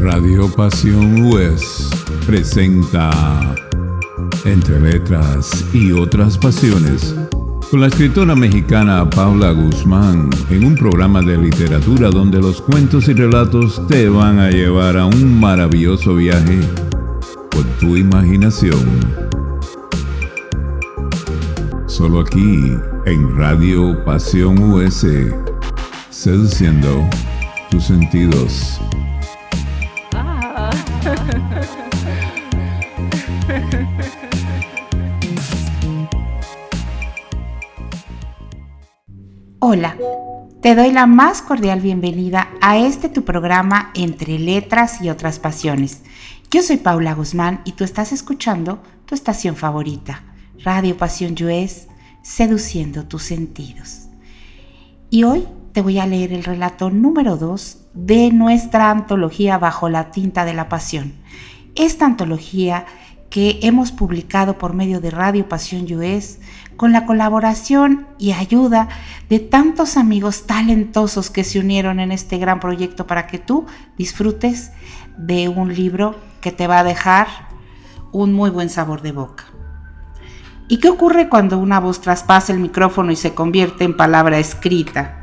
Radio Pasión US presenta Entre Letras y Otras Pasiones con la escritora mexicana Paula Guzmán en un programa de literatura donde los cuentos y relatos te van a llevar a un maravilloso viaje por tu imaginación. Solo aquí en Radio Pasión US, seduciendo tus sentidos. Hola, te doy la más cordial bienvenida a tu programa Entre Letras y Otras Pasiones. Yo soy Paula Guzmán y tú estás escuchando tu estación favorita, Radio Pasión US, seduciendo tus sentidos. Y hoy te voy a leer el relato número 2 de nuestra antología Bajo la tinta de la pasión. Esta antología que hemos publicado por medio de Radio Pasión US con la colaboración y ayuda de tantos amigos talentosos que se unieron en este gran proyecto para que tú disfrutes de un libro que te va a dejar un muy buen sabor de boca. ¿Y qué ocurre cuando una voz traspasa el micrófono y se convierte en palabra escrita?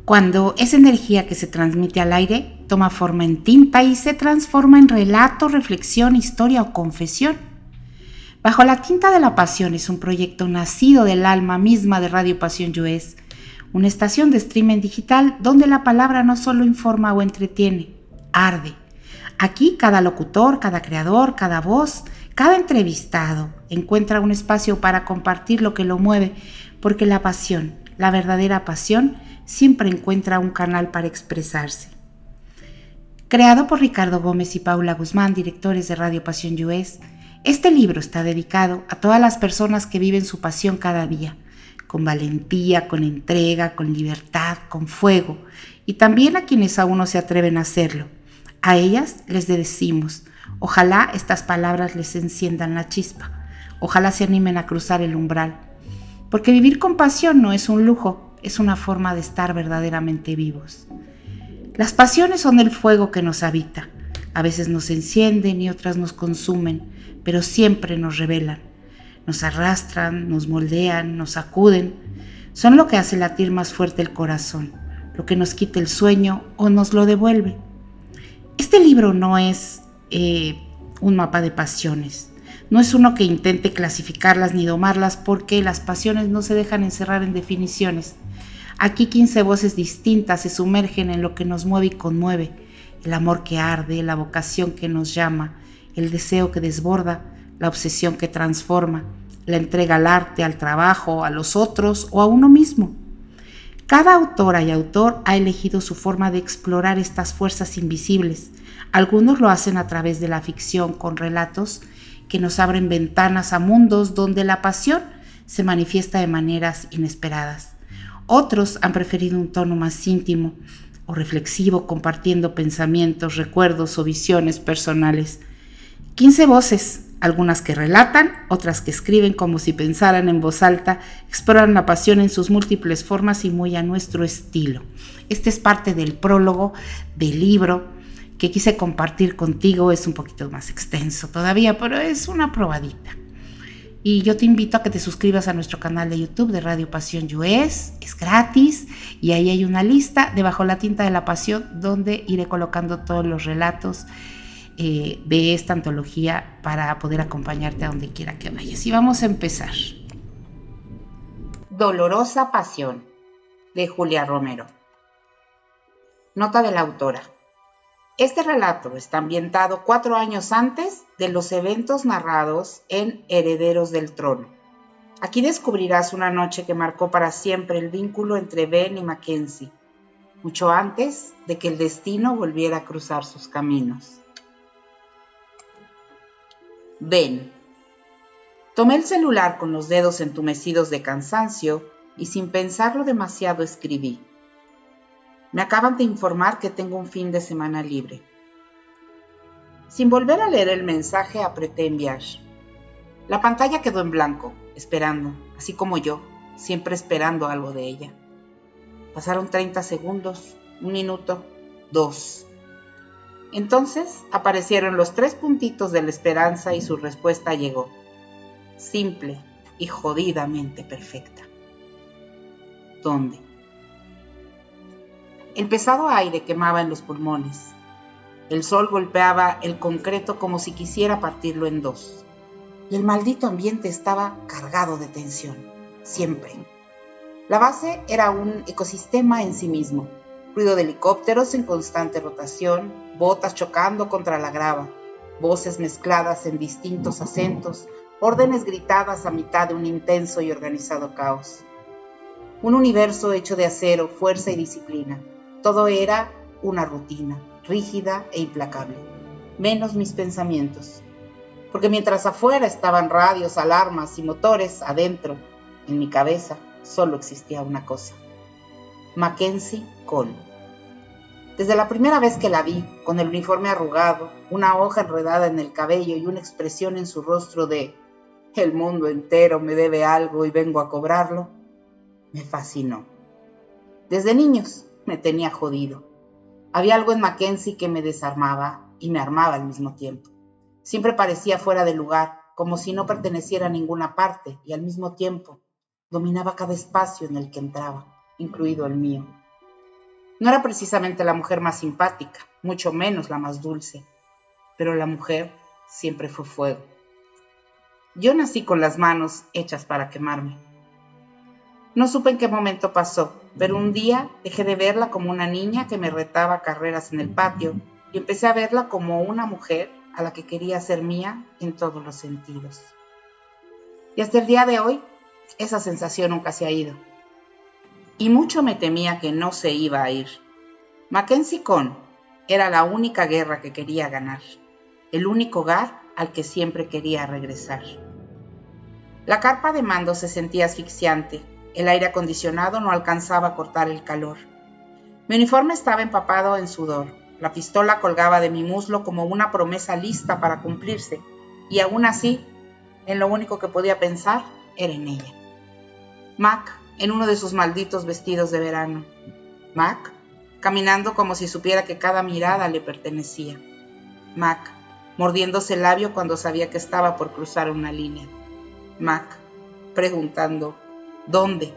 Cuando esa energía que se transmite al aire toma forma en tinta y se transforma en relato, reflexión, historia o confesión. Bajo la tinta de la pasión es un proyecto nacido del alma misma de Radio Pasión US, una estación de streaming digital donde la palabra no solo informa o entretiene, arde. Aquí cada locutor, cada creador, cada voz, cada entrevistado encuentra un espacio para compartir lo que lo mueve, porque la pasión, la verdadera pasión, siempre encuentra un canal para expresarse. Creado por Ricardo Gómez y Paula Guzmán, directores de Radio Pasión US, este libro está dedicado a todas las personas que viven su pasión cada día, con valentía, con entrega, con libertad, con fuego, y también a quienes aún no se atreven a hacerlo. A ellas les decimos, ojalá estas palabras les enciendan la chispa, ojalá se animen a cruzar el umbral, porque vivir con pasión no es un lujo, es una forma de estar verdaderamente vivos. Las pasiones son el fuego que nos habita. A veces nos encienden y otras nos consumen, pero siempre nos revelan. Nos arrastran, nos moldean, nos sacuden. Son lo que hace latir más fuerte el corazón, lo que nos quita el sueño o nos lo devuelve. Este libro no es un mapa de pasiones. No es uno que intente clasificarlas ni domarlas porque las pasiones no se dejan encerrar en definiciones. Aquí 15 voces distintas se sumergen en lo que nos mueve y conmueve, el amor que arde, la vocación que nos llama, el deseo que desborda, la obsesión que transforma, la entrega al arte, al trabajo, a los otros o a uno mismo. Cada autora y autor ha elegido su forma de explorar estas fuerzas invisibles. Algunos lo hacen a través de la ficción con relatos que nos abren ventanas a mundos donde la pasión se manifiesta de maneras inesperadas. Otros han preferido un tono más íntimo o reflexivo, compartiendo pensamientos, recuerdos o visiones personales. 15 voces, algunas que relatan, otras que escriben como si pensaran en voz alta, exploran la pasión en sus múltiples formas y muy a nuestro estilo. Este es parte del prólogo del libro que quise compartir contigo. Es un poquito más extenso todavía, pero es una probadita. Y yo te invito a que te suscribas a nuestro canal de YouTube de Radio Pasión US, es gratis y ahí hay una lista de Bajo la tinta de la pasión donde iré colocando todos los relatos de esta antología para poder acompañarte a donde quiera que vayas. Y vamos a empezar. Dolorosa pasión, de Julia Romero. Nota de la autora. Este relato está ambientado 4 años antes de los eventos narrados en Herederos del Trono. Aquí descubrirás una noche que marcó para siempre el vínculo entre Ben y Mackenzie, mucho antes de que el destino volviera a cruzar sus caminos. Ben. Tomé el celular con los dedos entumecidos de cansancio y sin pensarlo demasiado escribí. Me acaban de informar que tengo un fin de semana libre. Sin volver a leer el mensaje, apreté enviar. La pantalla quedó en blanco, esperando, así como yo, siempre esperando algo de ella. Pasaron 30 segundos, 1 minuto, 2. Entonces aparecieron los 3 puntitos de la esperanza y su respuesta llegó, simple y jodidamente perfecta. ¿Dónde? El pesado aire quemaba en los pulmones. El sol golpeaba el concreto como si quisiera partirlo en 2. Y el maldito ambiente estaba cargado de tensión, siempre. La base era un ecosistema en sí mismo. Ruido de helicópteros en constante rotación, botas chocando contra la grava, voces mezcladas en distintos acentos, órdenes gritadas a mitad de un intenso y organizado caos. Un universo hecho de acero, fuerza y disciplina. Todo era una rutina, rígida e implacable, menos mis pensamientos. Porque mientras afuera estaban radios, alarmas y motores, adentro, en mi cabeza, solo existía una cosa. Mackenzie Cole. Desde la primera vez que la vi, con el uniforme arrugado, una hoja enredada en el cabello y una expresión en su rostro de «el mundo entero me debe algo y vengo a cobrarlo», me fascinó. Desde niños me tenía jodido. Había algo en Mackenzie que me desarmaba y me armaba al mismo tiempo. Siempre parecía fuera de lugar, como si no perteneciera a ninguna parte, y al mismo tiempo dominaba cada espacio en el que entraba, incluido el mío. No era precisamente la mujer más simpática, mucho menos la más dulce, pero la mujer siempre fue fuego. Yo nací con las manos hechas para quemarme. No supe en qué momento pasó, pero un día dejé de verla como una niña que me retaba a carreras en el patio y empecé a verla como una mujer a la que quería ser mía en todos los sentidos. Y hasta el día de hoy, esa sensación nunca se ha ido. Y mucho me temía que no se iba a ir. Mackenzie Cole era la única guerra que quería ganar, el único hogar al que siempre quería regresar. La carpa de mando se sentía asfixiante, el aire acondicionado no alcanzaba a cortar el calor. Mi uniforme estaba empapado en sudor, la pistola colgaba de mi muslo como una promesa lista para cumplirse, y aún así, en lo único que podía pensar era en ella. Mac, en uno de sus malditos vestidos de verano. Mac, caminando como si supiera que cada mirada le pertenecía. Mac, mordiéndose el labio cuando sabía que estaba por cruzar una línea. Mac, preguntando, ¿dónde?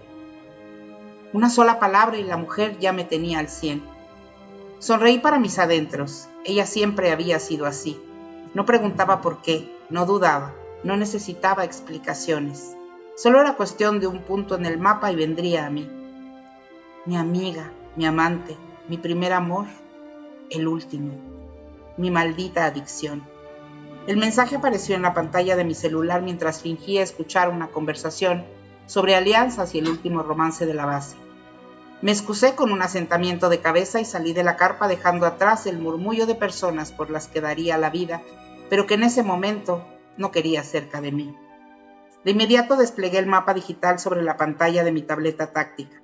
Una sola palabra y la mujer ya me tenía al 100. Sonreí para mis adentros. Ella siempre había sido así. No preguntaba por qué, no dudaba, no necesitaba explicaciones. Solo era cuestión de un punto en el mapa y vendría a mí. Mi amiga, mi amante, mi primer amor, el último, mi maldita adicción. El mensaje apareció en la pantalla de mi celular mientras fingía escuchar una conversación sobre alianzas y el último romance de la base. Me excusé con un asentamiento de cabeza y salí de la carpa dejando atrás el murmullo de personas por las que daría la vida, pero que en ese momento no quería cerca de mí. De inmediato desplegué el mapa digital sobre la pantalla de mi tableta táctica.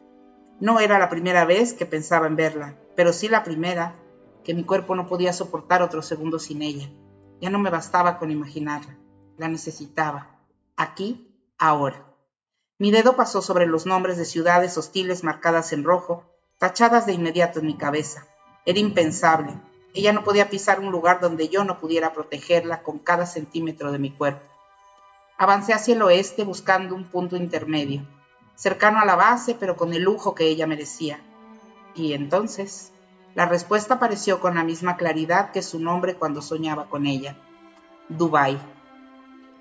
No era la primera vez que pensaba en verla, pero sí la primera que mi cuerpo no podía soportar otro segundo sin ella. Ya no me bastaba con imaginarla, la necesitaba, aquí, ahora. Mi dedo pasó sobre los nombres de ciudades hostiles marcadas en rojo, tachadas de inmediato en mi cabeza. Era impensable. Ella no podía pisar un lugar donde yo no pudiera protegerla con cada centímetro de mi cuerpo. Avancé hacia el oeste buscando un punto intermedio, cercano a la base pero con el lujo que ella merecía. Y entonces, la respuesta apareció con la misma claridad que su nombre cuando soñaba con ella. Dubái.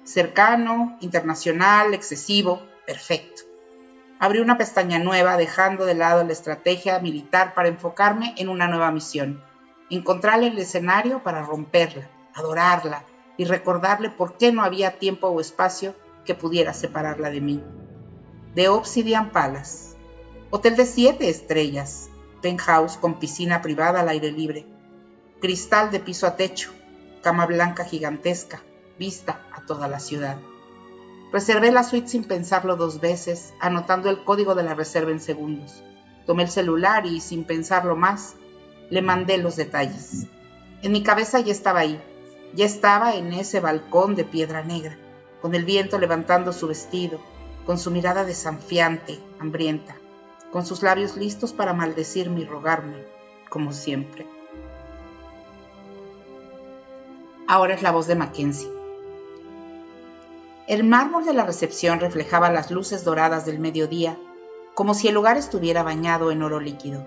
Cercano, internacional, excesivo, perfecto. Abrí una pestaña nueva dejando de lado la estrategia militar para enfocarme en una nueva misión. Encontrar el escenario para romperla, adorarla y recordarle por qué no había tiempo o espacio que pudiera separarla de mí. The Obsidian Palace. Hotel de 7 estrellas. Penthouse con piscina privada al aire libre. Cristal de piso a techo. Cama blanca gigantesca. Vista a toda la ciudad. Reservé la suite sin pensarlo 2 veces, anotando el código de la reserva en segundos. Tomé el celular y, sin pensarlo más, le mandé los detalles. En mi cabeza ya estaba ahí. Ya estaba en ese balcón de piedra negra, con el viento levantando su vestido, con su mirada desafiante, hambrienta, con sus labios listos para maldecirme y rogarme, como siempre. Ahora es la voz de Mackenzie. El mármol de la recepción reflejaba las luces doradas del mediodía, como si el lugar estuviera bañado en oro líquido.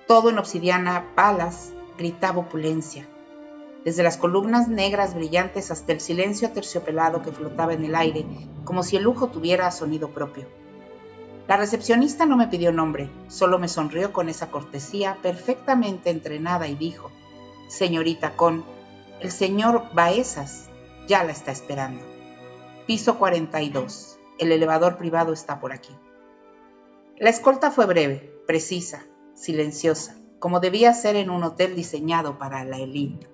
Todo en obsidiana palas gritaba opulencia, desde las columnas negras brillantes hasta el silencio aterciopelado que flotaba en el aire, como si el lujo tuviera sonido propio. La recepcionista no me pidió nombre, solo me sonrió con esa cortesía perfectamente entrenada y dijo: «Señorita Con, el señor Baezas ya la está esperando. Piso 42, el elevador privado está por aquí». La escolta fue breve, precisa, silenciosa, como debía ser en un hotel diseñado para la élite.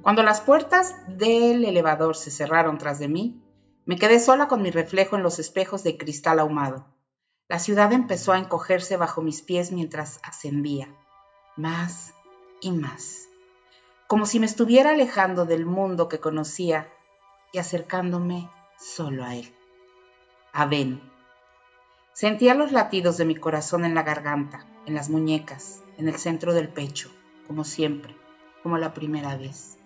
Cuando las puertas del elevador se cerraron tras de mí, me quedé sola con mi reflejo en los espejos de cristal ahumado. La ciudad empezó a encogerse bajo mis pies mientras ascendía, más y más, como si me estuviera alejando del mundo que conocía y acercándome solo a él, a Ben. Sentía los latidos de mi corazón en la garganta, en las muñecas, en el centro del pecho, como siempre, como la primera vez.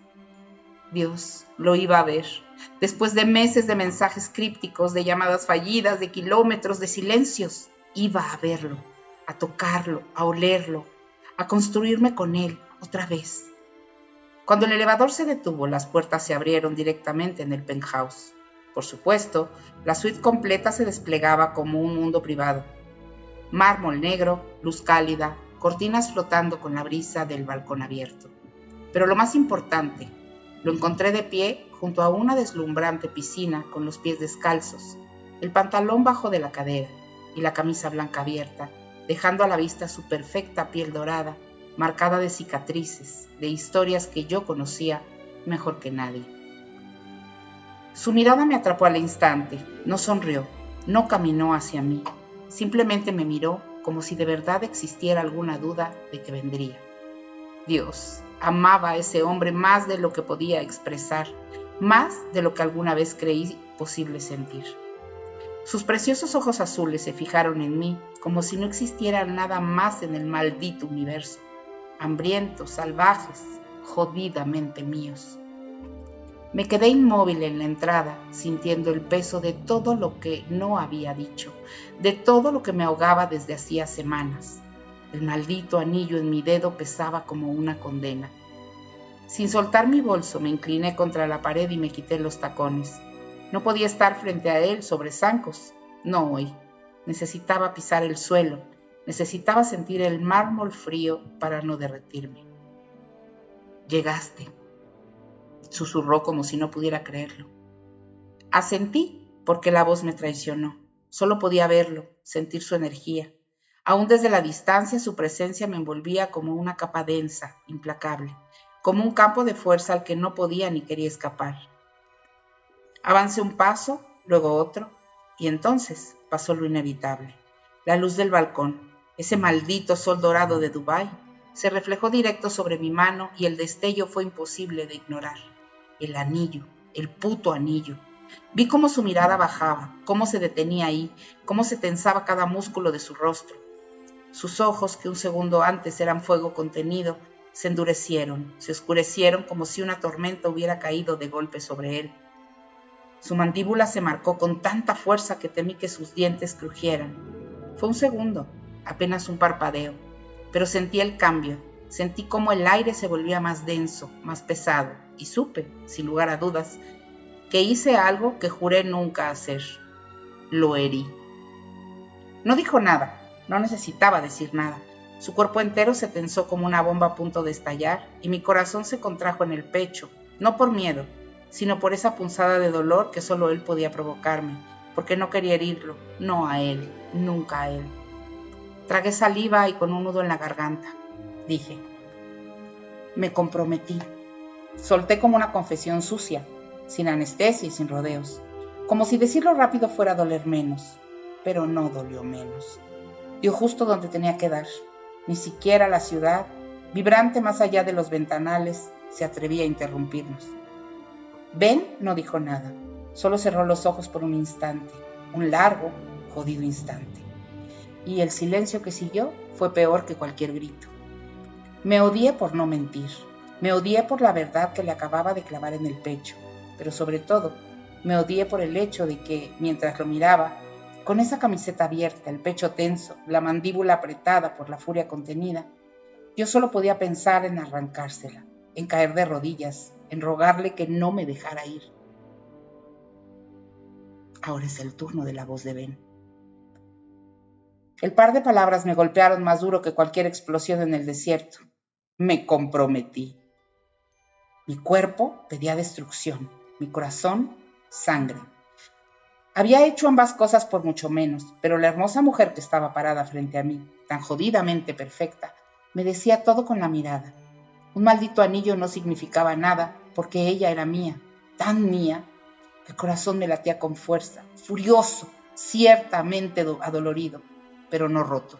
Dios lo iba a ver, después de meses de mensajes crípticos, de llamadas fallidas, de kilómetros de silencios. Iba a verlo, a tocarlo, a olerlo, a construirme con él otra vez. Cuando el elevador se detuvo, las puertas se abrieron directamente en el penthouse. Por supuesto, la suite completa se desplegaba como un mundo privado. Mármol negro, luz cálida, cortinas flotando con la brisa del balcón abierto. Pero lo más importante, lo encontré de pie junto a una deslumbrante piscina con los pies descalzos, el pantalón bajo de la cadera y la camisa blanca abierta, dejando a la vista su perfecta piel dorada, marcada de cicatrices, de historias que yo conocía mejor que nadie. Su mirada me atrapó al instante, no sonrió, no caminó hacia mí, simplemente me miró como si de verdad existiera alguna duda de que vendría. Dios, amaba a ese hombre más de lo que podía expresar, más de lo que alguna vez creí posible sentir. Sus preciosos ojos azules se fijaron en mí como si no existiera nada más en el maldito universo, hambrientos, salvajes, jodidamente míos. Me quedé inmóvil en la entrada, sintiendo el peso de todo lo que no había dicho, de todo lo que me ahogaba desde hacía semanas. El maldito anillo en mi dedo pesaba como una condena. Sin soltar mi bolso, me incliné contra la pared y me quité los tacones. No podía estar frente a él sobre zancos, no hoy. Necesitaba pisar el suelo, necesitaba sentir el mármol frío para no derretirme. «Llegaste», susurró como si no pudiera creerlo. Asentí porque la voz me traicionó. Solo podía verlo, sentir su energía. Aún desde la distancia su presencia me envolvía como una capa densa, implacable, como un campo de fuerza al que no podía ni quería escapar. Avancé un paso, luego otro, y entonces pasó lo inevitable. La luz del balcón, ese maldito sol dorado de Dubái, se reflejó directo sobre mi mano y el destello fue imposible de ignorar. El anillo, el puto anillo. Vi cómo su mirada bajaba, cómo se detenía ahí, cómo se tensaba cada músculo de su rostro. Sus ojos, que un segundo antes eran fuego contenido, se endurecieron, se oscurecieron como si una tormenta hubiera caído de golpe sobre él. Su mandíbula se marcó con tanta fuerza que temí que sus dientes crujieran. Fue un segundo, apenas un parpadeo, pero sentí el cambio, sentí cómo el aire se volvía más denso, más pesado, y supe, sin lugar a dudas, que hice algo que juré nunca hacer. Lo herí. No dijo nada, no necesitaba decir nada. Su cuerpo entero se tensó como una bomba a punto de estallar y mi corazón se contrajo en el pecho, no por miedo, sino por esa punzada de dolor que solo él podía provocarme, porque no quería herirlo, no a él, nunca a él. Tragué saliva y con un nudo en la garganta, dije. Me comprometí. Solté como una confesión sucia, sin anestesia y sin rodeos, como si decirlo rápido fuera a doler menos, pero no dolió menos. Dio justo donde tenía que dar. Ni siquiera la ciudad, vibrante más allá de los ventanales, se atrevía a interrumpirnos. Ben no dijo nada, solo cerró los ojos por un instante, un largo, jodido instante. y el silencio que siguió fue peor que cualquier grito. Me odié por no mentir, me odié por la verdad que le acababa de clavar en el pecho, pero sobre todo, me odié por el hecho de que, mientras lo miraba, con esa camiseta abierta, el pecho tenso, la mandíbula apretada por la furia contenida, yo solo podía pensar en arrancársela, en caer de rodillas, en rogarle que no me dejara ir. Ahora es el turno de la voz de Ben. El par de palabras me golpearon más duro que cualquier explosión en el desierto. Me comprometí. Mi cuerpo pedía destrucción, mi corazón, sangre. Había hecho ambas cosas por mucho menos, pero la hermosa mujer que estaba parada frente a mí, tan jodidamente perfecta, me decía todo con la mirada. Un maldito anillo no significaba nada, porque ella era mía, tan mía. El corazón me latía con fuerza, furioso, ciertamente adolorido, pero no roto.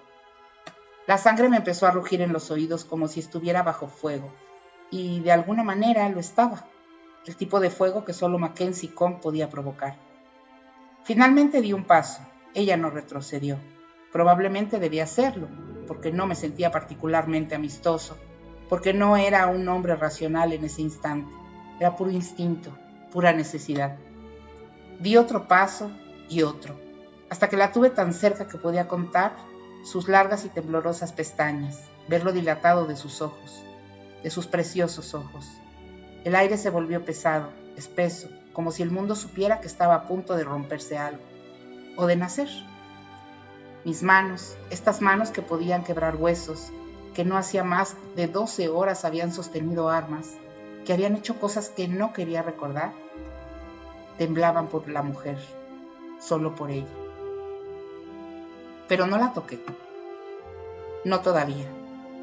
La sangre me empezó a rugir en los oídos como si estuviera bajo fuego, y de alguna manera lo estaba, el tipo de fuego que solo Mackenzie Kong podía provocar. Finalmente di un paso, ella no retrocedió. Probablemente debía hacerlo, porque no me sentía particularmente amistoso, porque no era un hombre racional en ese instante, era puro instinto, pura necesidad. Di otro paso y otro, hasta que la tuve tan cerca que podía contar sus largas y temblorosas pestañas, ver lo dilatado de sus ojos, de sus preciosos ojos. El aire se volvió pesado, espeso, como si el mundo supiera que estaba a punto de romperse algo, o de nacer. Mis manos, estas manos que podían quebrar huesos, que no hacía más de 12 horas habían sostenido armas, que habían hecho cosas que no quería recordar, temblaban por la mujer, solo por ella. Pero no la toqué. No todavía.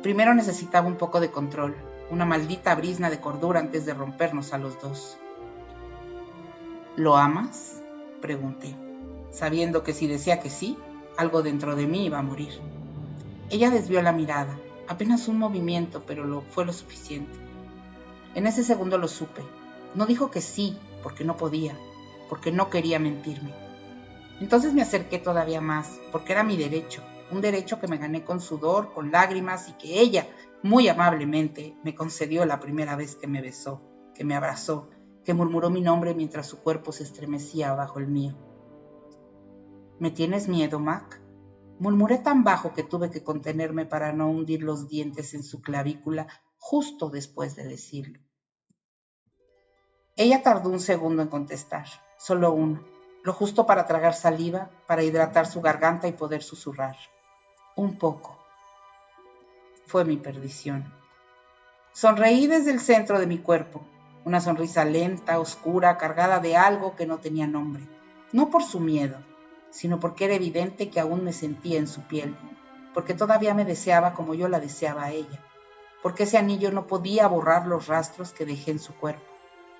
Primero necesitaba un poco de control, una maldita brizna de cordura antes de rompernos a los dos. ¿Lo amas?, pregunté, sabiendo que si decía que sí, algo dentro de mí iba a morir. Ella desvió la mirada, apenas un movimiento, pero fue lo suficiente. En ese segundo lo supe. No dijo que sí, porque no podía, porque no quería mentirme. Entonces me acerqué todavía más, porque era mi derecho, un derecho que me gané con sudor, con lágrimas, y que ella, muy amablemente, me concedió la primera vez que me besó, que me abrazó, que murmuró mi nombre mientras su cuerpo se estremecía bajo el mío. ¿Me tienes miedo, Mac?, murmuré tan bajo que tuve que contenerme para no hundir los dientes en su clavícula justo después de decirlo. Ella tardó un segundo en contestar, solo uno, lo justo para tragar saliva, para hidratar su garganta y poder susurrar. Un poco. Fue mi perdición. Sonreí desde el centro de mi cuerpo, una sonrisa lenta, oscura, cargada de algo que no tenía nombre, no por su miedo, sino porque era evidente que aún me sentía en su piel, porque todavía me deseaba como yo la deseaba a ella, porque ese anillo no podía borrar los rastros que dejé en su cuerpo,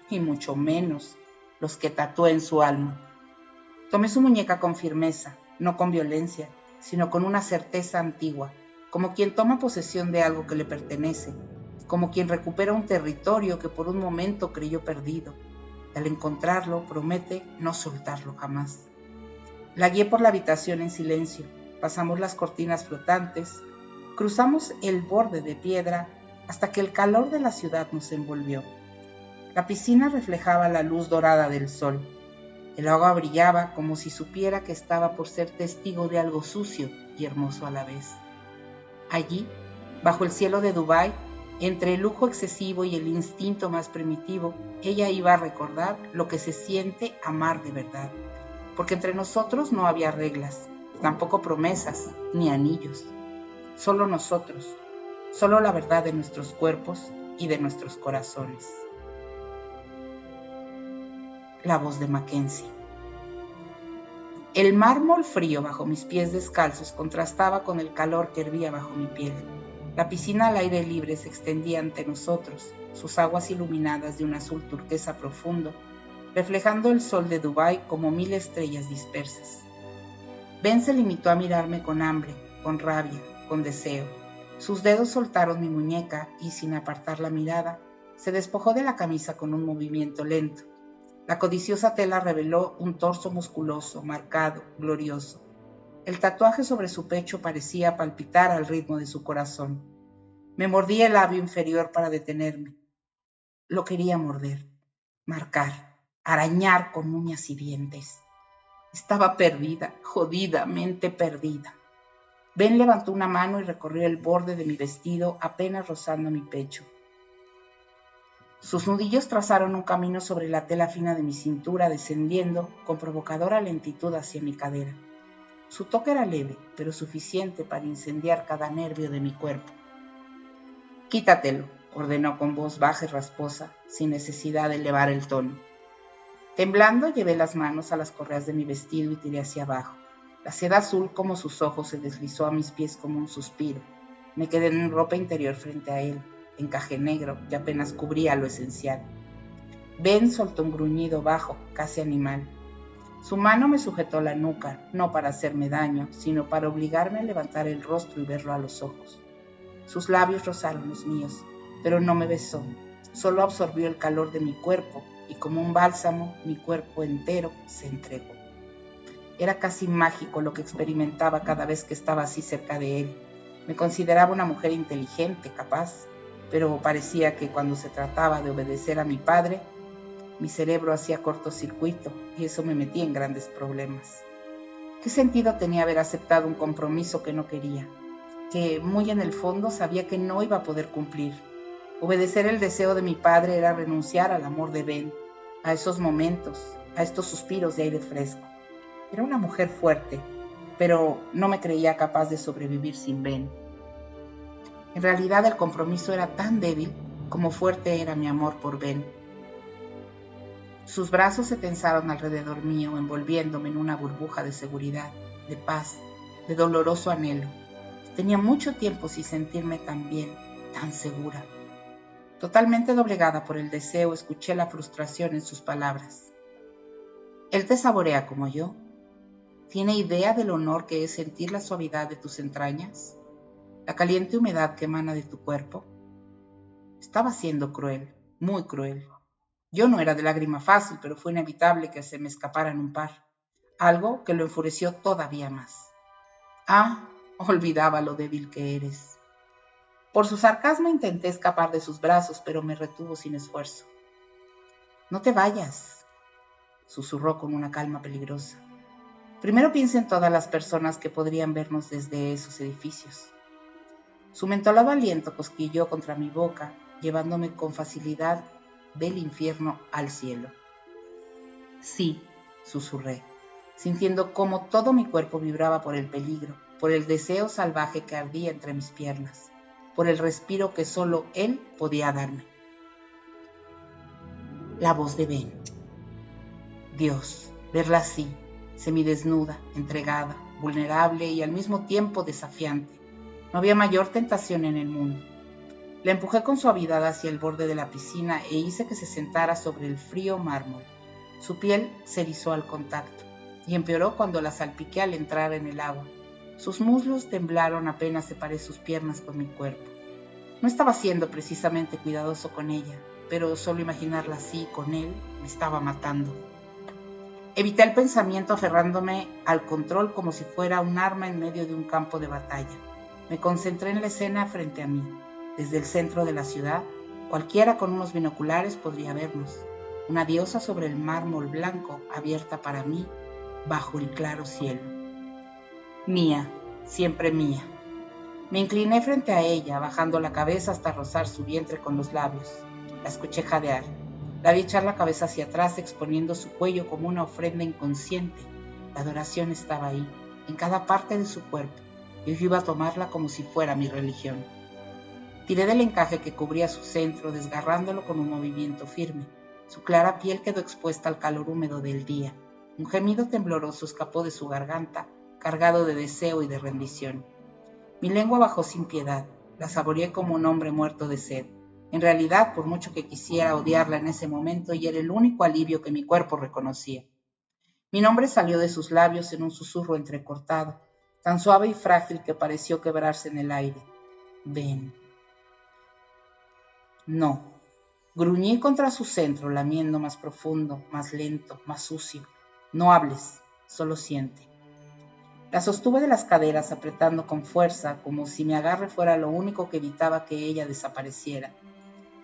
y mucho menos los que tatué en su alma. Tomé su muñeca con firmeza, no con violencia, sino con una certeza antigua, como quien toma posesión de algo que le pertenece, como quien recupera un territorio que por un momento creyó perdido, y al encontrarlo promete no soltarlo jamás. La guié por la habitación en silencio, pasamos las cortinas flotantes, cruzamos el borde de piedra hasta que el calor de la ciudad nos envolvió. La piscina reflejaba la luz dorada del sol. El agua brillaba como si supiera que estaba por ser testigo de algo sucio y hermoso a la vez. Allí, bajo el cielo de Dubái, entre el lujo excesivo y el instinto más primitivo, ella iba a recordar lo que se siente amar de verdad, porque entre nosotros no había reglas, tampoco promesas ni anillos, solo nosotros, solo la verdad de nuestros cuerpos y de nuestros corazones. La voz de Mackenzie. El mármol frío bajo mis pies descalzos contrastaba con el calor que hervía bajo mi piel. La piscina al aire libre se extendía ante nosotros, sus aguas iluminadas de un azul turquesa profundo, reflejando el sol de Dubái como 1000 estrellas dispersas. Ben se limitó a mirarme con hambre, con rabia, con deseo. Sus dedos soltaron mi muñeca y, sin apartar la mirada, se despojó de la camisa con un movimiento lento. La codiciosa tela reveló un torso musculoso, marcado, glorioso. El tatuaje sobre su pecho parecía palpitar al ritmo de su corazón. Me mordí el labio inferior para detenerme. Lo quería morder, marcar, arañar con uñas y dientes. Estaba perdida, jodidamente perdida. Ben levantó una mano y recorrió el borde de mi vestido, apenas rozando mi pecho. Sus nudillos trazaron un camino sobre la tela fina de mi cintura, descendiendo con provocadora lentitud hacia mi cadera. Su toque era leve, pero suficiente para incendiar cada nervio de mi cuerpo. «Quítatelo», ordenó con voz baja y rasposa, sin necesidad de elevar el tono. Temblando, llevé las manos a las correas de mi vestido y tiré hacia abajo. La seda azul como sus ojos se deslizó a mis pies como un suspiro. Me quedé en ropa interior frente a él, encaje negro que apenas cubría lo esencial. Ben soltó un gruñido bajo, casi animal. Su mano me sujetó la nuca, no para hacerme daño, sino para obligarme a levantar el rostro y verlo a los ojos. Sus labios rozaron los míos, pero no me besó, solo absorbió el calor de mi cuerpo y como un bálsamo, mi cuerpo entero se entregó. Era casi mágico lo que experimentaba cada vez que estaba así cerca de él. Me consideraba una mujer inteligente, capaz, pero parecía que cuando se trataba de obedecer a mi padre, mi cerebro hacía cortocircuito y eso me metía en grandes problemas. ¿Qué sentido tenía haber aceptado un compromiso que no quería? Que muy en el fondo sabía que no iba a poder cumplir. Obedecer el deseo de mi padre era renunciar al amor de Ben, a esos momentos, a estos suspiros de aire fresco. Era una mujer fuerte, pero no me creía capaz de sobrevivir sin Ben. En realidad el compromiso era tan débil como fuerte era mi amor por Ben. Sus brazos se tensaron alrededor mío, envolviéndome en una burbuja de seguridad, de paz, de doloroso anhelo. Tenía mucho tiempo sin sentirme tan bien, tan segura. Totalmente doblegada por el deseo, escuché la frustración en sus palabras. ¿Él te saborea como yo? ¿Tiene idea del honor que es sentir la suavidad de tus entrañas? ¿La caliente humedad que emana de tu cuerpo? Estaba siendo cruel, muy cruel. Yo no era de lágrima fácil, pero fue inevitable que se me escaparan un par. Algo que lo enfureció todavía más. Olvidaba lo débil que eres. Por su sarcasmo intenté escapar de sus brazos, pero me retuvo sin esfuerzo. No te vayas, susurró con una calma peligrosa. Primero piensa en todas las personas que podrían vernos desde esos edificios. Su mentolado aliento cosquilló contra mi boca, llevándome con facilidad del infierno al cielo. Sí, susurré, sintiendo cómo todo mi cuerpo vibraba por el peligro, por el deseo salvaje que ardía entre mis piernas, por el respiro que solo él podía darme. La voz de Ben. Dios, verla así, semidesnuda, entregada, vulnerable y al mismo tiempo desafiante. No había mayor tentación en el mundo. La empujé con suavidad hacia el borde de la piscina e hice que se sentara sobre el frío mármol. Su piel se erizó al contacto y empeoró cuando la salpiqué al entrar en el agua. Sus muslos temblaron apenas separé sus piernas con mi cuerpo. No estaba siendo precisamente cuidadoso con ella, pero solo imaginarla así, con él, me estaba matando. Evité el pensamiento aferrándome al control como si fuera un arma en medio de un campo de batalla. Me concentré en la escena frente a mí. Desde el centro de la ciudad, cualquiera con unos binoculares podría vernos. Una diosa sobre el mármol blanco, abierta para mí, bajo el claro cielo. Mía, siempre mía. Me incliné frente a ella, bajando la cabeza hasta rozar su vientre con los labios. La escuché jadear. La vi echar la cabeza hacia atrás, exponiendo su cuello como una ofrenda inconsciente. La adoración estaba ahí, en cada parte de su cuerpo, y yo iba a tomarla como si fuera mi religión. Tiré del encaje que cubría su centro, desgarrándolo con un movimiento firme. Su clara piel quedó expuesta al calor húmedo del día. Un gemido tembloroso escapó de su garganta, cargado de deseo y de rendición. Mi lengua bajó sin piedad, la saboreé como un hombre muerto de sed. En realidad, por mucho que quisiera odiarla en ese momento, ella era el único alivio que mi cuerpo reconocía. Mi nombre salió de sus labios en un susurro entrecortado, tan suave y frágil que pareció quebrarse en el aire. Ven. No. Gruñí contra su centro, lamiendo más profundo, más lento, más sucio. No hables, solo siente. La sostuve de las caderas apretando con fuerza, como si mi agarre fuera lo único que evitaba que ella desapareciera.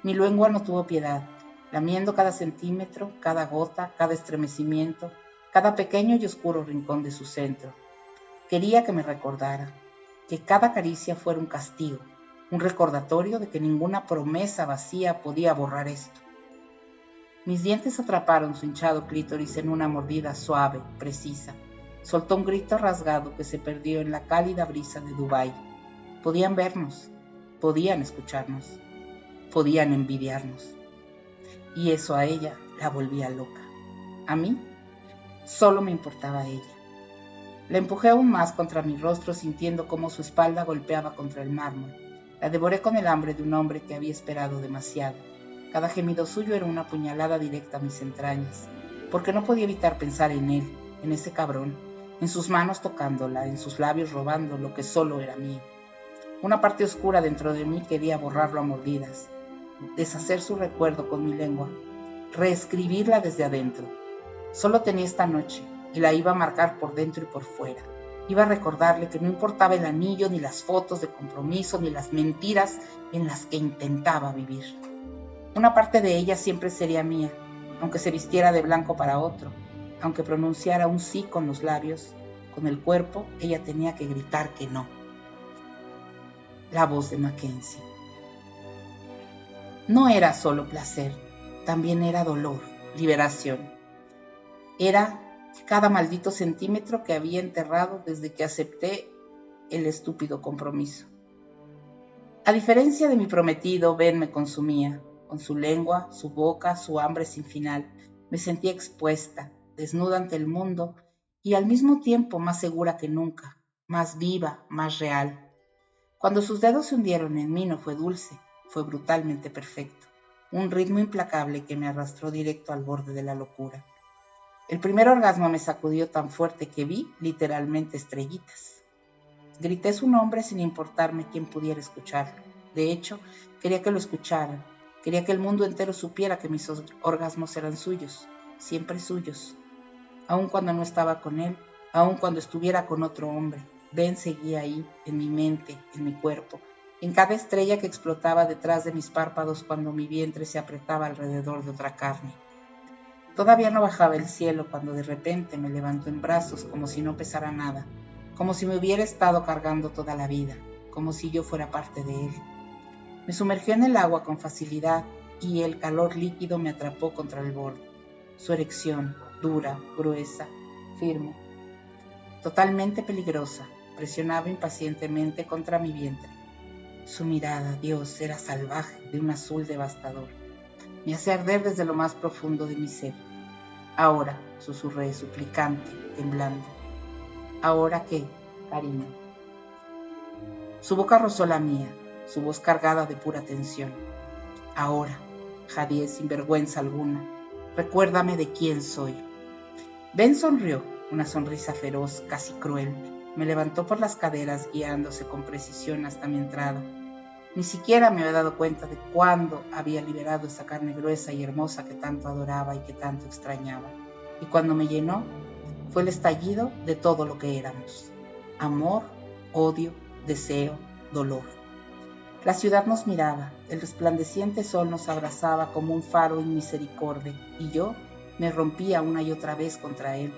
Mi lengua no tuvo piedad, lamiendo cada centímetro, cada gota, cada estremecimiento, cada pequeño y oscuro rincón de su centro. Quería que me recordara, que cada caricia fuera un castigo, un recordatorio de que ninguna promesa vacía podía borrar esto. Mis dientes atraparon su hinchado clítoris en una mordida suave, precisa. Soltó un grito rasgado que se perdió en la cálida brisa de Dubái. Podían vernos, podían escucharnos, podían envidiarnos. Y eso a ella la volvía loca. A mí, solo me importaba ella. La empujé aún más contra mi rostro, sintiendo cómo su espalda golpeaba contra el mármol. La devoré con el hambre de un hombre que había esperado demasiado. Cada gemido suyo era una puñalada directa a mis entrañas, porque no podía evitar pensar en él, en ese cabrón, en sus manos tocándola, en sus labios robando lo que solo era mío. Una parte oscura dentro de mí quería borrarlo a mordidas, deshacer su recuerdo con mi lengua, reescribirla desde adentro. Solo tenía esta noche, y la iba a marcar por dentro y por fuera. Iba a recordarle que no importaba el anillo, ni las fotos de compromiso, ni las mentiras en las que intentaba vivir. Una parte de ella siempre sería mía, aunque se vistiera de blanco para otro, aunque pronunciara un sí con los labios, con el cuerpo ella tenía que gritar que no. La voz de Mackenzie. No era solo placer, también era dolor, liberación. Era cada maldito centímetro que había enterrado desde que acepté el estúpido compromiso. A diferencia de mi prometido, Ben me consumía. Con su lengua, su boca, su hambre sin final, me sentía expuesta, desnuda ante el mundo y al mismo tiempo más segura que nunca, más viva, más real. Cuando sus dedos se hundieron en mí no fue dulce, fue brutalmente perfecto, un ritmo implacable que me arrastró directo al borde de la locura. El primer orgasmo me sacudió tan fuerte que vi literalmente estrellitas. Grité su nombre sin importarme quién pudiera escucharlo. De hecho, quería que lo escucharan. Quería que el mundo entero supiera que mis orgasmos eran suyos, siempre suyos. Aun cuando no estaba con él, aun cuando estuviera con otro hombre, Ben seguía ahí, en mi mente, en mi cuerpo, en cada estrella que explotaba detrás de mis párpados cuando mi vientre se apretaba alrededor de otra carne. Todavía no bajaba el cielo cuando de repente me levantó en brazos como si no pesara nada, como si me hubiera estado cargando toda la vida, como si yo fuera parte de él. Me sumergió en el agua con facilidad y el calor líquido me atrapó contra el borde. Su erección, dura, gruesa, firme, totalmente peligrosa, presionaba impacientemente contra mi vientre. Su mirada, Dios, era salvaje, de un azul devastador. Me hacía arder desde lo más profundo de mi ser. Ahora, susurré, suplicante, temblando. ¿Ahora qué, cariño? Su boca rozó la mía, su voz cargada de pura tensión. Ahora, jadeé sin vergüenza alguna, recuérdame de quién soy. Ben sonrió, una sonrisa feroz, casi cruel. Me levantó por las caderas, guiándose con precisión hasta mi entrada. Ni siquiera me había dado cuenta de cuándo había liberado esa carne gruesa y hermosa que tanto adoraba y que tanto extrañaba. Y cuando me llenó, fue el estallido de todo lo que éramos. Amor, odio, deseo, dolor. La ciudad nos miraba, el resplandeciente sol nos abrazaba como un faro inmisericordia, y yo me rompía una y otra vez contra él,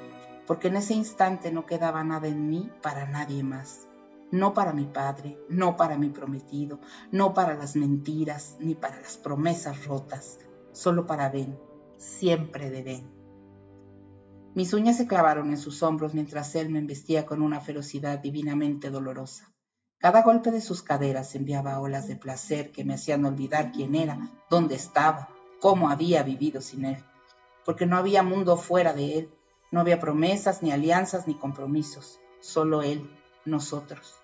porque en ese instante no quedaba nada en mí para nadie más. No para mi padre, no para mi prometido, no para las mentiras, ni para las promesas rotas, solo para Ben, siempre de Ben. Mis uñas se clavaron en sus hombros mientras él me embestía con una ferocidad divinamente dolorosa. Cada golpe de sus caderas enviaba olas de placer que me hacían olvidar quién era, dónde estaba, cómo había vivido sin él. Porque no había mundo fuera de él, no había promesas, ni alianzas, ni compromisos, solo él, nosotros.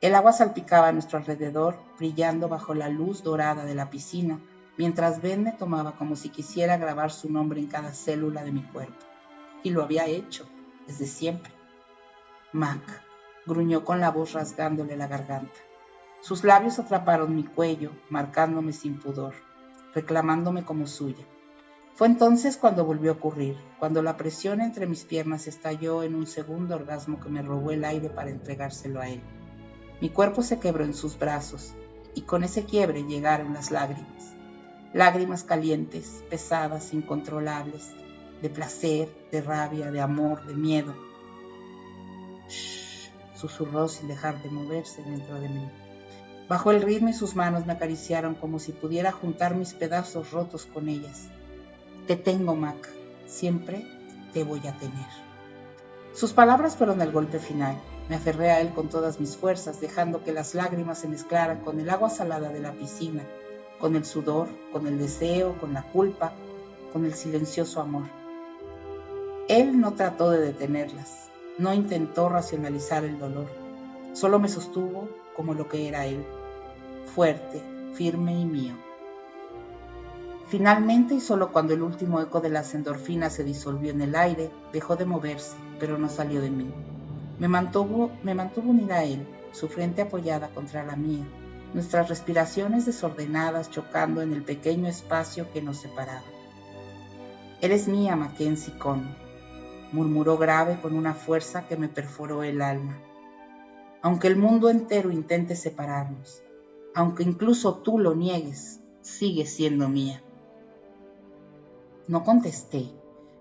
El agua salpicaba a nuestro alrededor, brillando bajo la luz dorada de la piscina, mientras Ben me tomaba como si quisiera grabar su nombre en cada célula de mi cuerpo. Y lo había hecho, desde siempre. Mac, gruñó con la voz rasgándole la garganta. Sus labios atraparon mi cuello, marcándome sin pudor, reclamándome como suya. Fue entonces cuando volvió a ocurrir, cuando la presión entre mis piernas estalló en un segundo orgasmo que me robó el aire para entregárselo a él. Mi cuerpo se quebró en sus brazos y con ese quiebre llegaron las lágrimas. Lágrimas calientes, pesadas, incontrolables, de placer, de rabia, de amor, de miedo. Shh, susurró sin dejar de moverse dentro de mí. Bajó el ritmo y sus manos me acariciaron como si pudiera juntar mis pedazos rotos con ellas. Te tengo, Mac, siempre te voy a tener. Sus palabras fueron el golpe final. Me aferré a él con todas mis fuerzas, dejando que las lágrimas se mezclaran con el agua salada de la piscina, con el sudor, con el deseo, con la culpa, con el silencioso amor. Él no trató de detenerlas, no intentó racionalizar el dolor, solo me sostuvo como lo que era él, fuerte, firme y mío. Finalmente, y solo cuando el último eco de las endorfinas se disolvió en el aire, dejó de moverse, pero no salió de mí. Me mantuvo unida a él, su frente apoyada contra la mía, nuestras respiraciones desordenadas chocando en el pequeño espacio que nos separaba. Eres mía, Mackenzie Conn, murmuró grave con una fuerza que me perforó el alma. Aunque el mundo entero intente separarnos, aunque incluso tú lo niegues, sigues siendo mía. No contesté,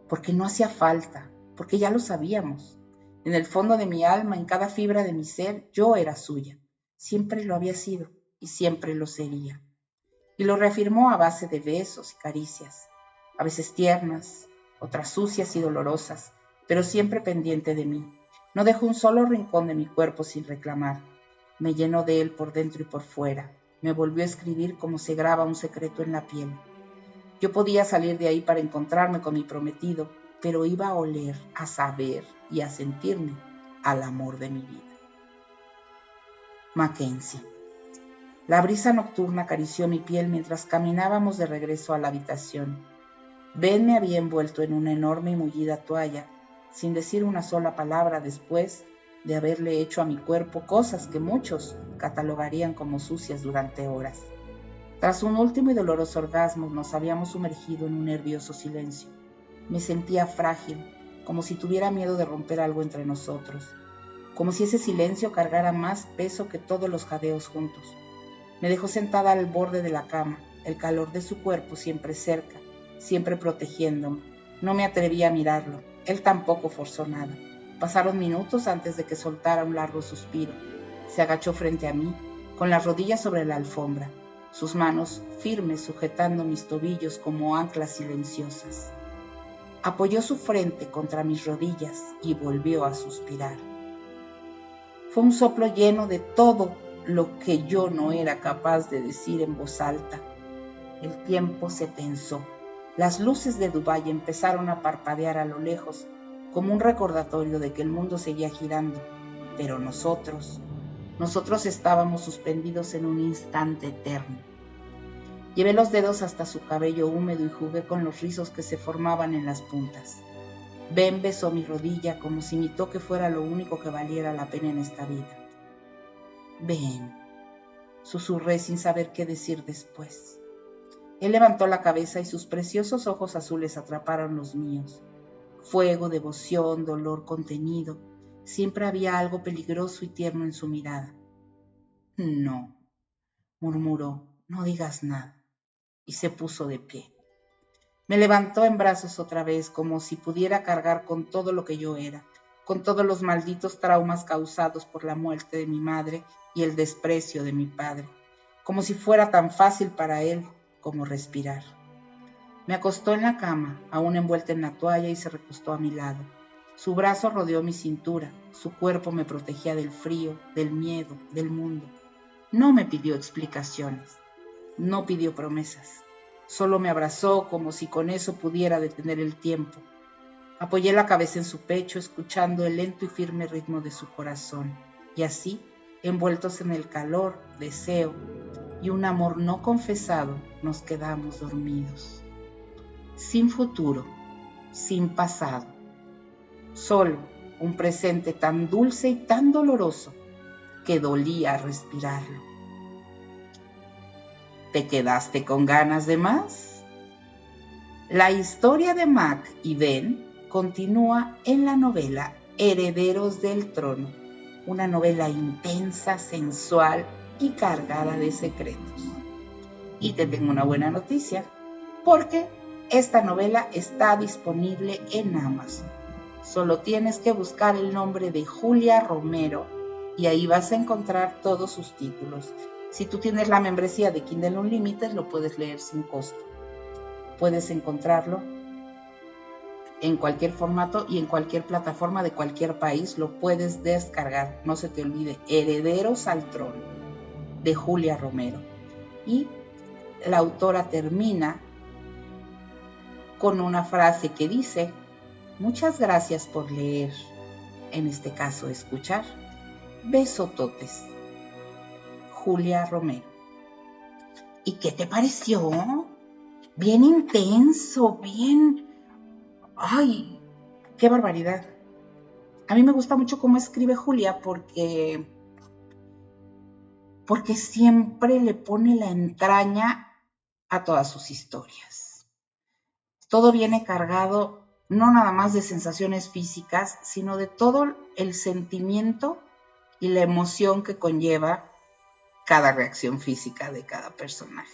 porque no hacía falta, porque ya lo sabíamos. En el fondo de mi alma, en cada fibra de mi ser, yo era suya. Siempre lo había sido y siempre lo sería. Y lo reafirmó a base de besos y caricias, a veces tiernas, otras sucias y dolorosas, pero siempre pendiente de mí. No dejó un solo rincón de mi cuerpo sin reclamar. Me llenó de él por dentro y por fuera. Me volvió a escribir como se graba un secreto en la piel. Yo podía salir de ahí para encontrarme con mi prometido, pero iba a oler, a saber y a sentirme al amor de mi vida. Mackenzie. La brisa nocturna acarició mi piel mientras caminábamos de regreso a la habitación. Ben me había envuelto en una enorme y mullida toalla, sin decir una sola palabra después de haberle hecho a mi cuerpo cosas que muchos catalogarían como sucias durante horas. Tras un último y doloroso orgasmo nos habíamos sumergido en un nervioso silencio. Me sentía frágil, como si tuviera miedo de romper algo entre nosotros, como si ese silencio cargara más peso que todos los jadeos juntos. Me dejó sentada al borde de la cama, el calor de su cuerpo siempre cerca, siempre protegiéndome. No me atreví a mirarlo, él tampoco forzó nada. Pasaron minutos antes de que soltara un largo suspiro. Se agachó frente a mí, con las rodillas sobre la alfombra, sus manos firmes sujetando mis tobillos como anclas silenciosas. Apoyó su frente contra mis rodillas y volvió a suspirar. Fue un soplo lleno de todo lo que yo no era capaz de decir en voz alta. El tiempo se tensó. Las luces de Dubái empezaron a parpadear a lo lejos, como un recordatorio de que el mundo seguía girando, pero nosotros estábamos suspendidos en un instante eterno. Llevé los dedos hasta su cabello húmedo y jugué con los rizos que se formaban en las puntas. Ben besó mi rodilla como si mi toque fuera lo único que valiera la pena en esta vida. Ben, susurré sin saber qué decir después. Él levantó la cabeza y sus preciosos ojos azules atraparon los míos. Fuego, devoción, dolor contenido. Siempre había algo peligroso y tierno en su mirada. No, murmuró, no digas nada. Y se puso de pie. Me levantó en brazos otra vez, como si pudiera cargar con todo lo que yo era, con todos los malditos traumas causados por la muerte de mi madre y el desprecio de mi padre, como si fuera tan fácil para él como respirar. Me acostó en la cama, aún envuelta en la toalla, y se recostó a mi lado. Su brazo rodeó mi cintura, su cuerpo me protegía del frío, del miedo, del mundo. No me pidió explicaciones, no pidió promesas. Solo me abrazó como si con eso pudiera detener el tiempo. Apoyé la cabeza en su pecho, escuchando el lento y firme ritmo de su corazón, y así, envueltos en el calor, deseo y un amor no confesado, nos quedamos dormidos. Sin futuro, sin pasado, solo un presente tan dulce y tan doloroso que dolía respirarlo. ¿Te quedaste con ganas de más? La historia de Mac y Ben continúa en la novela Herederos del Trono, una novela intensa, sensual y cargada de secretos. Y te tengo una buena noticia, porque esta novela está disponible en Amazon. Solo tienes que buscar el nombre de Julia Romero y ahí vas a encontrar todos sus títulos. Si tú tienes la membresía de Kindle Unlimited, lo puedes leer sin costo. Puedes encontrarlo en cualquier formato y en cualquier plataforma de cualquier país, lo puedes descargar. No se te olvide, Herederos al Trono, de Julia Romero. Y la autora termina con una frase que dice: muchas gracias por leer, en este caso escuchar. Besototes. Julia Romero. ¿Y qué te pareció? Bien intenso, bien... ¡Ay! ¡Qué barbaridad! A mí me gusta mucho cómo escribe Julia porque siempre le pone la entraña a todas sus historias. Todo viene cargado no nada más de sensaciones físicas, sino de todo el sentimiento y la emoción que conlleva cada reacción física de cada personaje.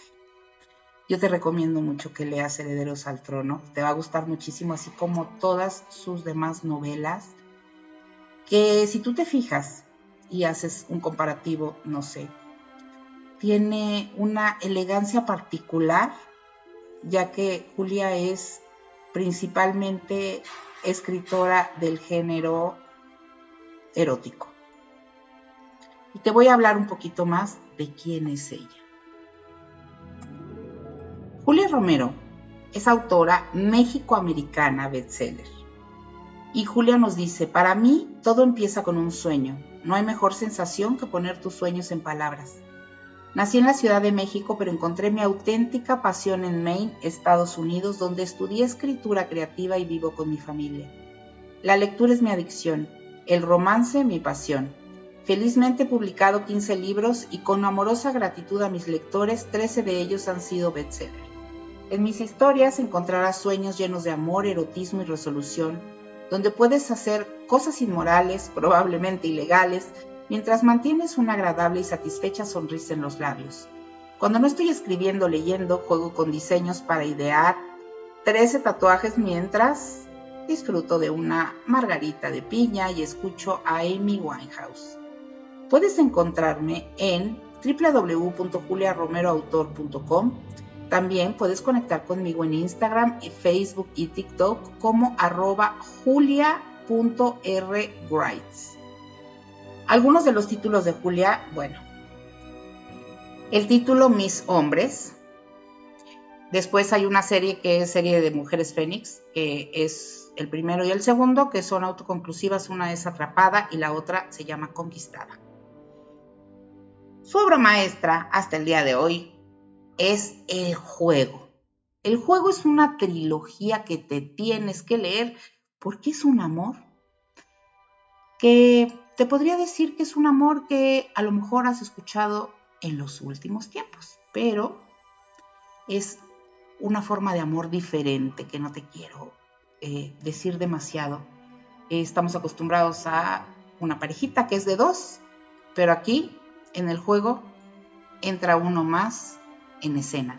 Yo te recomiendo mucho que leas Herederos al Trono, te va a gustar muchísimo, así como todas sus demás novelas, que si tú te fijas y haces un comparativo, no sé, tiene una elegancia particular, ya que Julia es principalmente escritora del género erótico. Y te voy a hablar un poquito más de quién es ella. Julia Romero es autora mexicoamericana bestseller. Y Julia nos dice: para mí todo empieza con un sueño. No hay mejor sensación que poner tus sueños en palabras. Nací en la Ciudad de México, pero encontré mi auténtica pasión en Maine, Estados Unidos, donde estudié escritura creativa y vivo con mi familia. La lectura es mi adicción, el romance mi pasión. Felizmente he publicado 15 libros y con amorosa gratitud a mis lectores, 13 de ellos han sido bestseller. En mis historias encontrarás sueños llenos de amor, erotismo y resolución, donde puedes hacer cosas inmorales, probablemente ilegales, mientras mantienes una agradable y satisfecha sonrisa en los labios. Cuando no estoy escribiendo o leyendo, juego con diseños para idear 13 tatuajes mientras disfruto de una margarita de piña y escucho a Amy Winehouse. Puedes encontrarme en www.juliaromeroautor.com. También puedes conectar conmigo en Instagram, Facebook y TikTok como @julia.rwrites. Algunos de los títulos de Julia, bueno, el título Mis Hombres. Después hay una serie que es serie de Mujeres Fénix, que es el primero y el segundo, que son autoconclusivas. Una es Atrapada y la otra se llama Conquistada. Su obra maestra hasta el día de hoy es El Juego. El Juego es una trilogía que te tienes que leer porque es un amor que te podría decir que es un amor que a lo mejor has escuchado en los últimos tiempos, pero es una forma de amor diferente que no te quiero decir demasiado. Estamos acostumbrados a una parejita que es de dos, pero aquí en El Juego entra uno más en escena.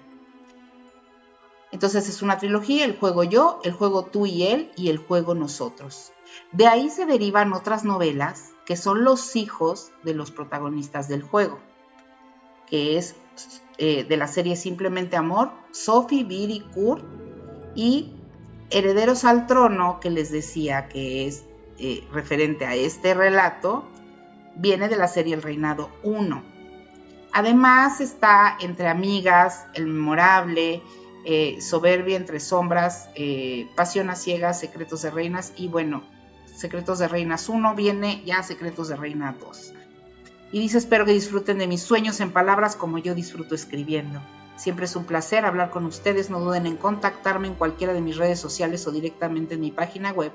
Entonces es una trilogía: El Juego Yo, El Juego Tú y Él y El Juego Nosotros. De ahí se derivan otras novelas que son los hijos de los protagonistas del juego, que es de la serie Simplemente Amor, Sophie, Viri, Kurt, y Herederos al Trono, que les decía que es referente a este relato, viene de la serie El Reinado 1. Además está Entre Amigas, El Memorable, Soberbia entre Sombras, Pasión a Ciegas, Secretos de Reinas, y bueno, Secretos de Reinas 1, viene ya Secretos de Reina 2. Y dice: espero que disfruten de mis sueños en palabras como yo disfruto escribiendo. Siempre es un placer hablar con ustedes. No duden en contactarme en cualquiera de mis redes sociales o directamente en mi página web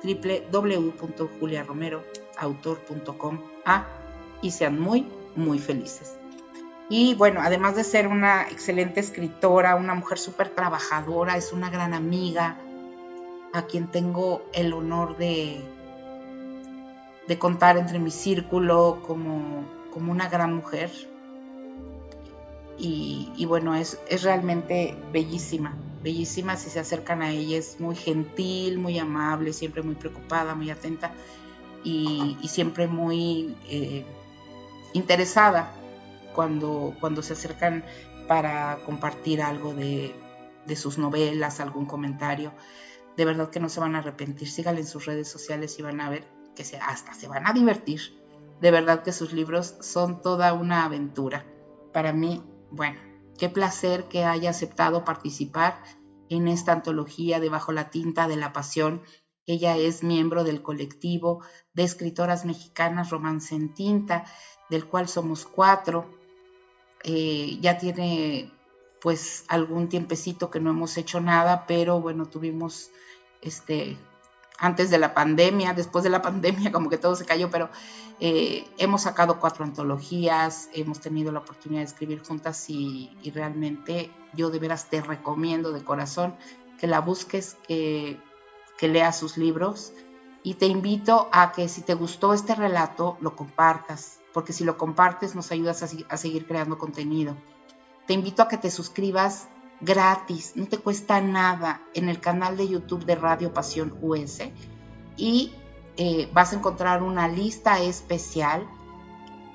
www.juliaromeroautor.com. Y sean muy, muy felices. Y bueno, además de ser una excelente escritora, una mujer súper trabajadora, es una gran amiga a quien tengo el honor de contar entre mi círculo como una gran mujer. Y bueno, es realmente bellísima, bellísima. Si se acercan a ella, es muy gentil, muy amable, siempre muy preocupada, muy atenta y siempre muy interesada cuando se acercan para compartir algo de sus novelas, algún comentario. De verdad que no se van a arrepentir. Síganle en sus redes sociales y van a ver que hasta se van a divertir. De verdad que sus libros son toda una aventura. Para mí, bueno, qué placer que haya aceptado participar en esta antología de Bajo la tinta de la pasión. Ella es miembro del colectivo de escritoras mexicanas Romance en Tinta, del cual somos 4. Ya tiene pues algún tiempecito que no hemos hecho nada, pero bueno, tuvimos antes de la pandemia, después de la pandemia como que todo se cayó, pero hemos sacado 4 antologías, hemos tenido la oportunidad de escribir juntas y realmente yo de veras te recomiendo de corazón que la busques, que leas sus libros y te invito a que si te gustó este relato lo compartas, porque si lo compartes nos ayudas a seguir creando contenido. Te invito a que te suscribas gratis, no te cuesta nada, en el canal de YouTube de Radio Pasión US y vas a encontrar una lista especial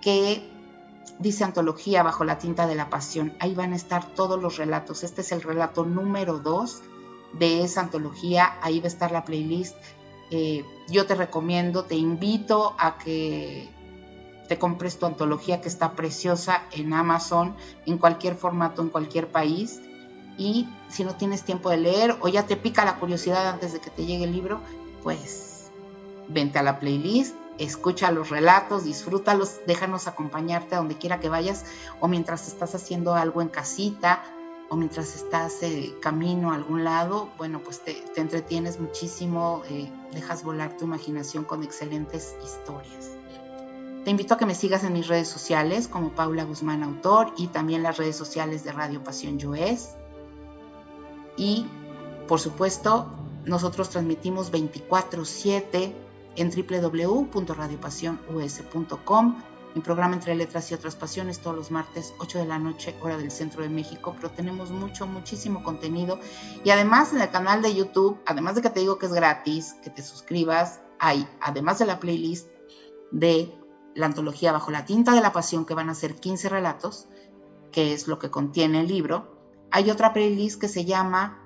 que dice Antología Bajo la tinta de la pasión. Ahí van a estar todos los relatos. Este es el relato número 2 de esa antología. Ahí va a estar la playlist. Yo te recomiendo, te invito a que te compres tu antología, que está preciosa, en Amazon, en cualquier formato, en cualquier país. Y si no tienes tiempo de leer o ya te pica la curiosidad antes de que te llegue el libro, pues vente a la playlist, escucha los relatos, disfrútalos, déjanos acompañarte a donde quiera que vayas, o mientras estás haciendo algo en casita, o mientras estás camino a algún lado. Bueno, pues te entretienes muchísimo, dejas volar tu imaginación con excelentes historias. Te invito a que me sigas en mis redes sociales como Paula Guzmán Autor y también las redes sociales de Radio Pasión US. Y, por supuesto, nosotros transmitimos 24/7 en www.radiopasionus.com. Mi programa Entre Letras y Otras Pasiones todos los martes, 8 de la noche, hora del centro de México. Pero tenemos muchísimo contenido. Y además en el canal de YouTube, además de que te digo que es gratis, que te suscribas, hay, además de la playlist de la antología Bajo la tinta de la pasión, que van a ser 15 relatos, que es lo que contiene el libro. Hay otra playlist que se llama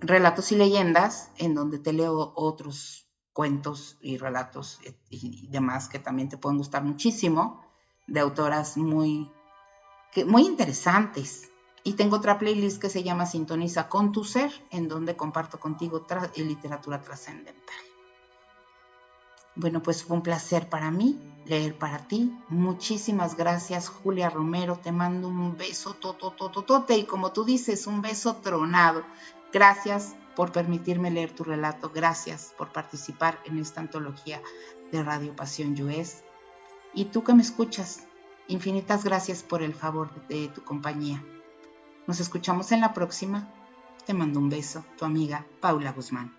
Relatos y Leyendas, en donde te leo otros cuentos y relatos y demás que también te pueden gustar muchísimo, de autoras muy interesantes. Y tengo otra playlist que se llama Sintoniza con tu ser, en donde comparto contigo literatura trascendental. Bueno, pues fue un placer para mí leer para ti. Muchísimas gracias, Julia Romero. Te mando un beso totototote y como tú dices, un beso tronado. Gracias por permitirme leer tu relato. Gracias por participar en esta antología de Radio Pasión US. Y tú que me escuchas, infinitas gracias por el favor de tu compañía. Nos escuchamos en la próxima. Te mando un beso, tu amiga Paula Guzmán.